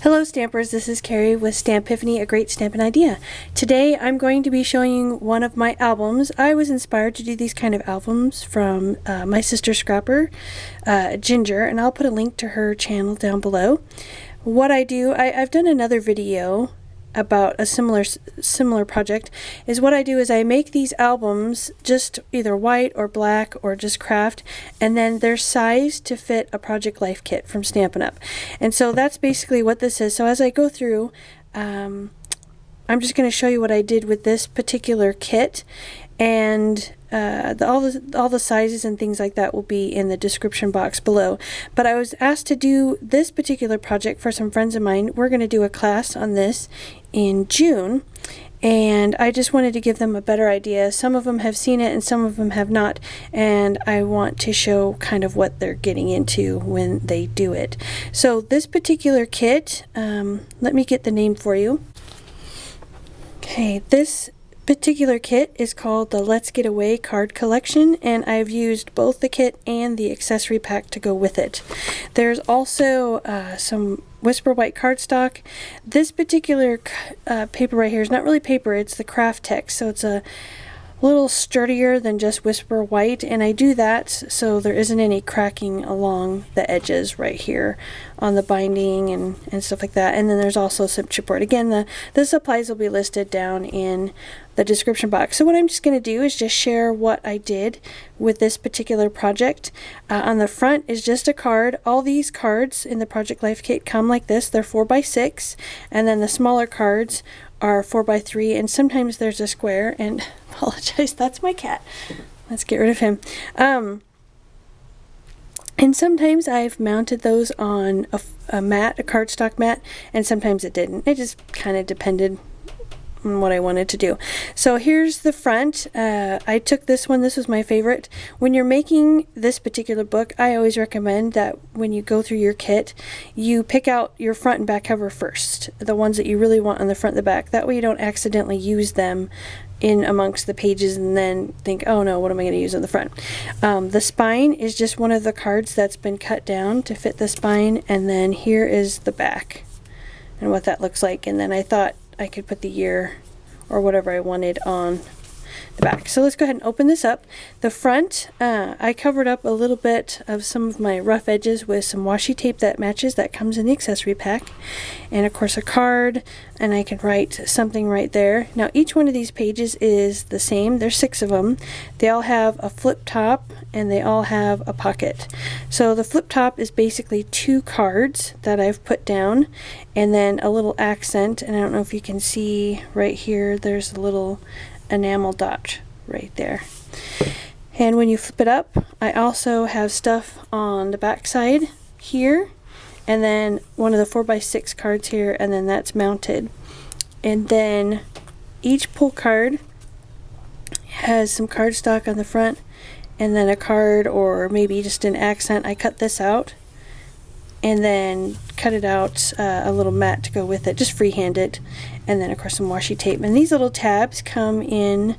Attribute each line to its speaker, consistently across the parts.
Speaker 1: Hello Stampers, this is Carrie with Stampiphany, a great stamping idea. Today I'm going to be showing you one of my albums. I was inspired to do these kind of albums from my sister Scrapper, Ginger, and I'll put a link to her channel down below. What I do, I've done another video about a similar project. What I do is I make these albums just either white or black or just craft, and then they're sized to fit a Project Life kit from Stampin' Up. And so that's basically what this is. So as I go through, I'm just going to show you what I did with this particular kit, and all the sizes and things like that will be in the description box below. But I was asked to do this particular project for some friends of mine. We're going to do a class on this in June, and I just wanted to give them a better idea. Some of them have seen it and some of them have not, and I want to show kind of what they're getting into when they do it. So this particular kit, let me get the name for you. Okay, this particular kit is called the Let's Get Away card collection, and I've used both the kit and the accessory pack to go with it. There's also some Whisper White cardstock. This particular paper right here is not really paper, it's the Kraft Tex, so it's a little sturdier than just Whisper White, and I do that so there isn't any cracking along the edges right here on the binding and stuff like that. And then there's also some chipboard. Again, the supplies will be listed down in the description box. So what I'm just going to do is just share what I did with this particular project. On the front is just a card. All these cards in the Project Life kit come like this. They're 4x6, and then the smaller cards are 4x3, and sometimes there's a square, and apologize, that's my cat. Let's get rid of him. And sometimes I've mounted those on a mat, a cardstock mat, and sometimes it didn't. It just kind of depended on what I wanted to do. So here's the front. I took this one. This was my favorite. When you're making this particular book, I always recommend that when you go through your kit, you pick out your front and back cover first, the ones that you really want on the front and the back. That way you don't accidentally use them in amongst the pages and then think, oh no, what am I going to use on the front? The spine is just one of the cards that's been cut down to fit the spine, and then here is the back and what that looks like. And then I thought I could put the year or whatever I wanted on the back. So let's go ahead and open this up. The front, I covered up a little bit of some of my rough edges with some washi tape that matches, that comes in the accessory pack, and of course a card, and I can write something right there. Now each one of these pages is the same. There's 6 of them. They all have a flip top and they all have a pocket. So the flip top is basically 2 cards that I've put down, and then a little accent, and I don't know if you can see right here, there's a little enamel dot right there. And when you flip it up, I also have stuff on the back side here, and then one of the 4x6 cards here, and then that's mounted. And then each pull card has some cardstock on the front, and then a card or maybe just an accent. I cut this out and then cut it out a little mat to go with it, just freehand it, and then of course some washi tape. And these little tabs come in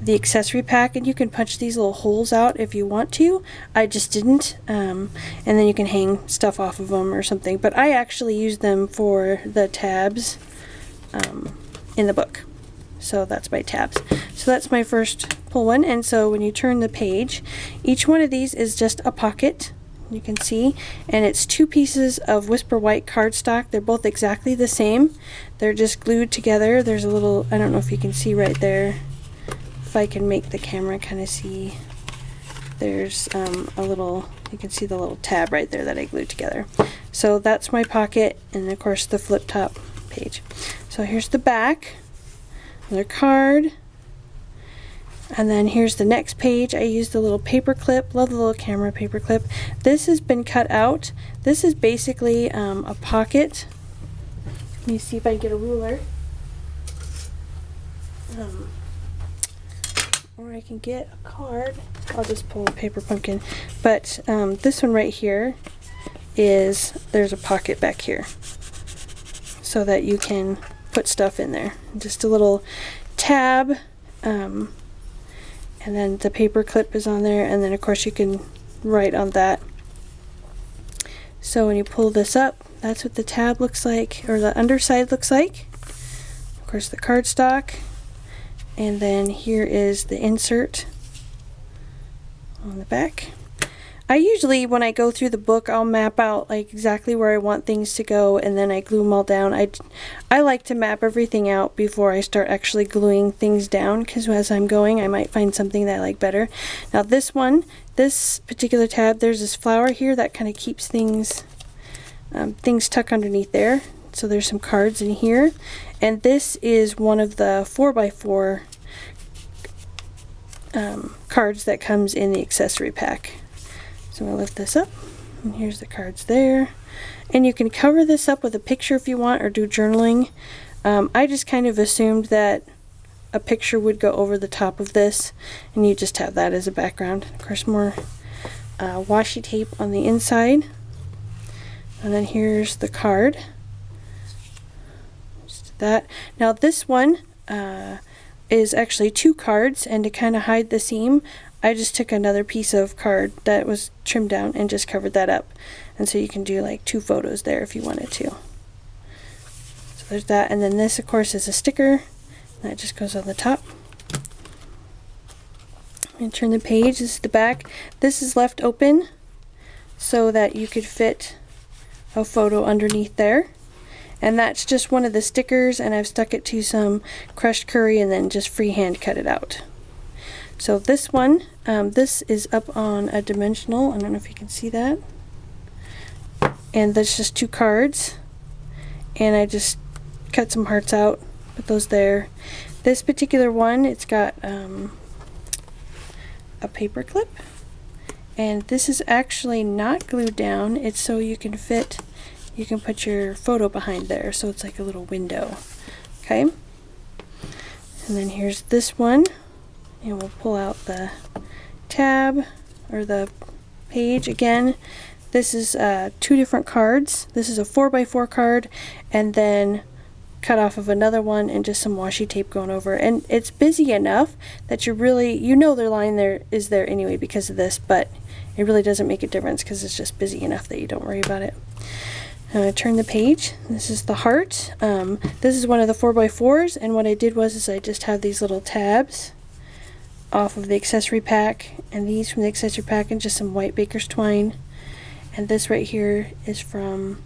Speaker 1: the accessory pack, and you can punch these little holes out if you want to. I just didn't, and then you can hang stuff off of them or something, but I actually use them for the tabs in the book. So that's my tabs. So that's my first pull one, and so when you turn the page, each one of these is just a pocket, you can see, and it's 2 pieces of Whisper White cardstock. They're both exactly the same. They're just glued together. There's a little, I don't know if you can see right there, if I can make the camera kind of see, there's a little, you can see the little tab right there that I glued together. So that's my pocket, and of course the flip top page. So here's the back, another card. And then here's the next page. I used a little paper clip. Love the little camera paper clip. This has been cut out. This is basically a pocket. Let me see if I can get a ruler. Or I can get a card. I'll just pull a paper pumpkin. But this one right here is, there's a pocket back here so that you can put stuff in there. Just a little tab. And then the paper clip is on there, and then of course you can write on that So when you pull this up, that's what the tab looks like, or the underside looks like. Of course, the cardstock. And then here is the insert on the back. I usually, when I go through the book, I'll map out like exactly where I want things to go, and then I glue them all down. I like to map everything out before I start actually gluing things down, because as I'm going I might find something that I like better. Now this one, this particular tab, there's this flower here that kind of keeps things tucked underneath there. So there's some cards in here, and this is one of the 4x4 cards that comes in the accessory pack. So I'm going to lift this up, and here's the cards there. And you can cover this up with a picture if you want, or do journaling. I just kind of assumed that a picture would go over the top of this, and you just have that as a background. Of course, more washi tape on the inside. And then here's the card. Just that. Now this one is actually 2 cards, and to kind of hide the seam, I just took another piece of card that was trimmed down and just covered that up. And so you can do like 2 photos there if you wanted to. So there's that, and then this of course is a sticker that just goes on the top. And turn the page. This is the back. This is left open so that you could fit a photo underneath there. And that's just one of the stickers, and I've stuck it to some crushed curry and then just freehand cut it out. So this one, this is up on a dimensional. I don't know if you can see that. And that's just 2 cards. And I just cut some hearts out, put those there. This particular one, it's got a paper clip. And this is actually not glued down. It's so you can put your photo behind there. So it's like a little window. Okay. And then here's this one. And we'll pull out the tab, or the page again. This is 2 different cards. This is a 4x4 card, and then cut off of another one, and just some washi tape going over. And it's busy enough that you know their line there is there anyway because of this, but it really doesn't make a difference because it's just busy enough that you don't worry about it. I'm going to turn the page. This is the heart. This is one of the 4x4s, and what I did was I just have these little tabs off of the accessory pack, and these from the accessory pack, and just some white baker's twine. And this right here is from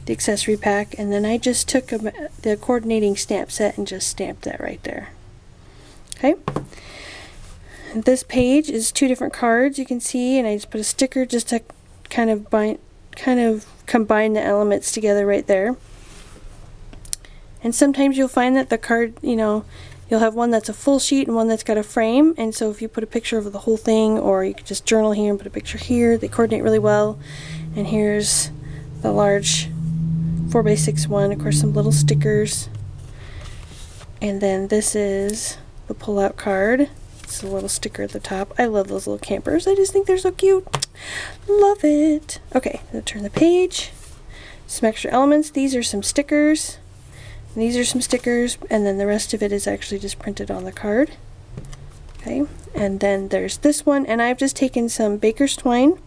Speaker 1: the accessory pack, and then I just took the coordinating stamp set and just stamped that right there. Okay. And this page is 2 different cards, you can see, and I just put a sticker just to kind of combine the elements together right there. And sometimes you'll find that the card, you'll have one that's a full sheet and one that's got a frame, and so if you put a picture of the whole thing, or you could just journal here and put a picture here, they coordinate really well. And here's the large 4x6 one, of course some little stickers. And then this is the pull-out card. It's a little sticker at the top. I love those little campers. I just think they're so cute. Love it. Okay, I'm gonna turn the page. Some extra elements. These are some stickers. These are some stickers, and then the rest of it is actually just printed on the card. Okay, and then there's this one, and I've just taken some baker's twine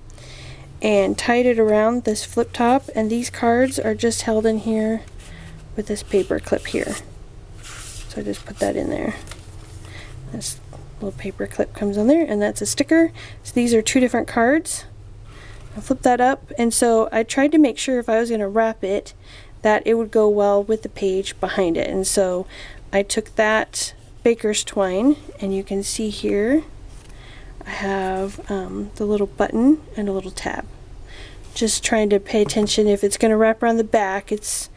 Speaker 1: and tied it around this flip top, and these cards are just held in here with this paper clip here. So I just put that in there. This little paper clip comes on there, and that's a sticker. So these are 2 different cards. I'll flip that up, and so I tried to make sure if I was going to wrap it that it would go well with the page behind it. And so I took that baker's twine, and you can see here I have the little button and a little tab. Just trying to pay attention if it's going to wrap around the back. It's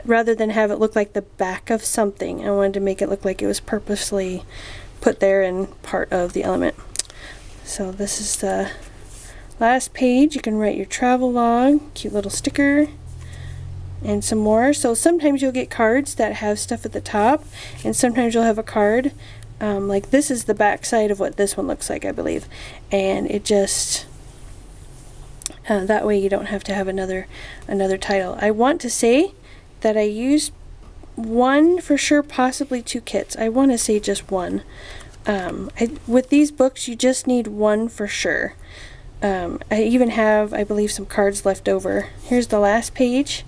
Speaker 1: rather than have it look like the back of something, I wanted to make it look like it was purposely put there and part of the element. So this is the last page. You can write your travel log, cute little sticker, and some more. So sometimes you'll get cards that have stuff at the top, and sometimes you'll have a card like this is the back side of what this one looks like, I believe, and it just that way you don't have to have another title. I want to say that I used 1 for sure, possibly 2 kits. I want to say just 1. With these books you just need 1 for sure. I even have, I believe, some cards left over. Here's the last page,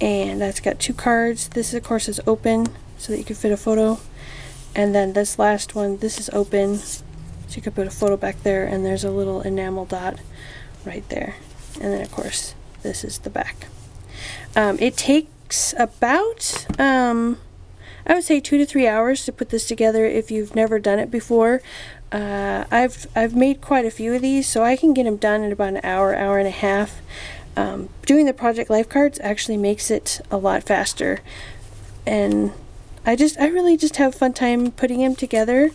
Speaker 1: and that's got 2 cards. This, of course, is open so that you can fit a photo. And then this last one, this is open, so you can put a photo back there, and there's a little enamel dot right there. And then, of course, this is the back. It takes about, I would say 2 to 3 hours to put this together if you've never done it before. I've made quite a few of these, so I can get them done in about an hour, hour and a half. Doing the project life cards actually makes it a lot faster, and I really just have a fun time putting them together.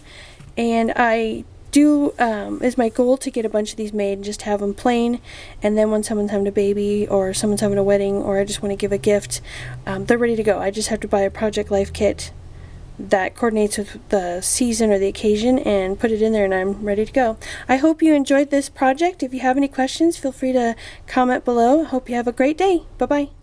Speaker 1: And I do is my goal to get a bunch of these made and just have them plain, and then when someone's having a baby or someone's having a wedding or I just want to give a gift, they're ready to go. I just have to buy a project life kit that coordinates with the season or the occasion and put it in there, and I'm ready to go. I hope you enjoyed this project. If you have any questions, feel free to comment below. I hope you have a great day. Bye-bye.